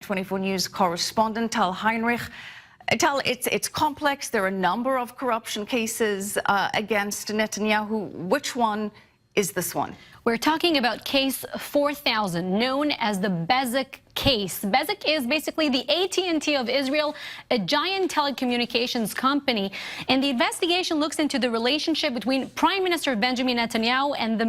24 News correspondent Tal Heinrich. Tal, it's complex. There are a number of corruption cases against Netanyahu. Which one is this one? We're talking about case 4000, known as the Bezeq case. Bezeq is basically the AT&T of Israel, a giant telecommunications company. And the investigation looks into the relationship between Prime Minister Benjamin Netanyahu and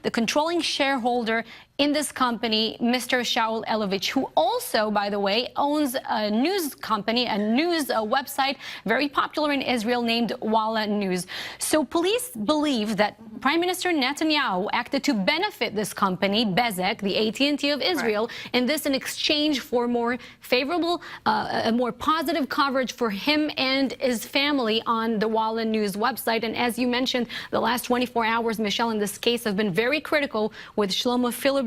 the controlling shareholder in this company, Mr. Shaul Elovitch, who also, by the way, owns a news company, a news website, very popular in Israel, named Walla News. So police believe that Prime Minister Netanyahu acted to benefit this company, Bezeq, the AT&T of Israel, and this in exchange for more favorable, a more positive coverage for him and his family on the Walla News website. And as you mentioned, the last 24 hours, Michelle, in this case have been very critical, with Shlomo Philiber,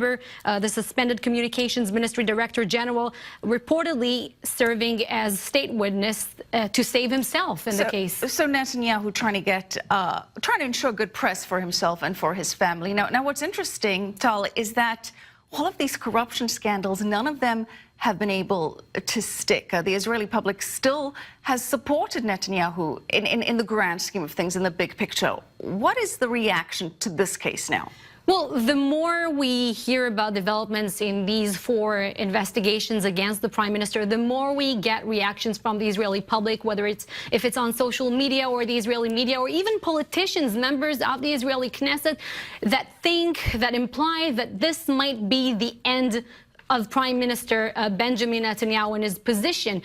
the suspended Communications Ministry Director General, reportedly serving as state witness to save himself in the case. So Netanyahu trying to ensure good press for himself and for his family. Now what's interesting, Tal, is that all of these corruption scandals, none of them have been able to stick. The Israeli public still has supported Netanyahu in the grand scheme of things, in the big picture. What is the reaction to this case now? Well, the more we hear about developments in these 4 investigations against the Prime Minister, the more we get reactions from the Israeli public, whether if it's on social media or the Israeli media, or even politicians, members of the Israeli Knesset, that imply that this might be the end of Prime Minister Benjamin Netanyahu and his position.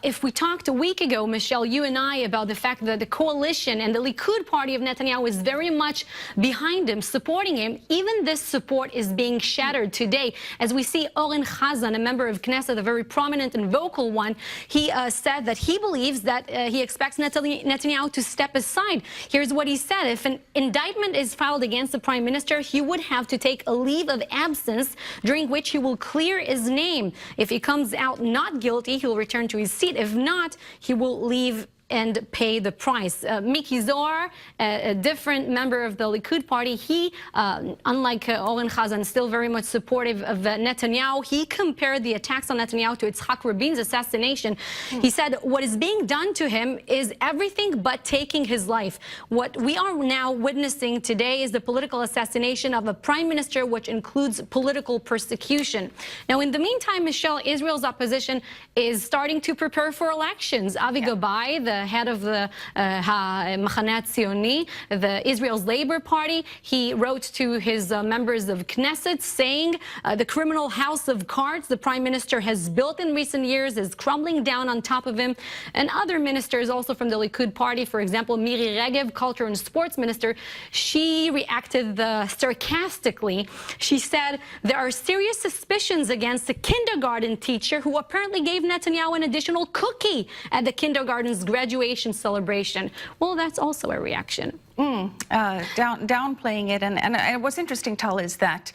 If we talked a week ago, Michelle, you and I, about the fact that the coalition and the Likud party of Netanyahu is very much behind him, supporting him, even this support is being shattered today. As we see Oren Chazan, a member of Knesset, a very prominent and vocal one, he said that he believes that he expects Netanyahu to step aside. Here's what he said: if an indictment is filed against the Prime Minister, he would have to take a leave of absence, during which he will clear his name. If he comes out not guilty, he will return to his seat. If not, he will leave and pay the price. Miki Zohar, a different member of the Likud party, he, unlike Oren Chazan, still very much supportive of Netanyahu. He compared the attacks on Netanyahu to Yitzhak Rabin's assassination. He said what is being done to him is everything but taking his life. What we are now witnessing today is the political assassination of a prime minister, which includes political persecution. Now, in the meantime, Michelle, Israel's opposition is starting to prepare for elections. Avi Gabai, the head of the Machaneh Tzioni, the Israel's Labor Party, he wrote to his members of Knesset saying the criminal house of cards the Prime Minister has built in recent years is crumbling down on top of him. And other ministers also from the Likud party, for example, Miri Regev, Culture and Sports Minister, she reacted sarcastically. She said there are serious suspicions against a kindergarten teacher who apparently gave Netanyahu an additional cookie at the kindergarten's graduation celebration. Well, that's also a reaction. Downplaying it. And what's interesting, Tal, is that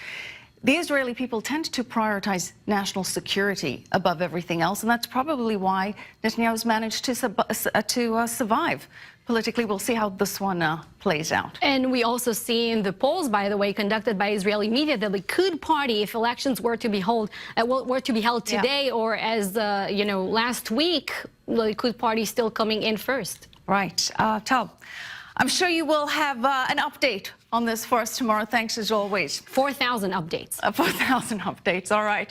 the Israeli people tend to prioritize national security above everything else, and that's probably why Netanyahu's managed to survive politically. We'll see how this one plays out. And we also see in the polls, by the way, conducted by Israeli media, the Likud party, if elections were to be held today, or as last week, the Likud party still coming in first. Right. Tal, I'm sure you will have an update on this for us tomorrow. Thanks as always. 4,000 updates. 4,000 updates. All right.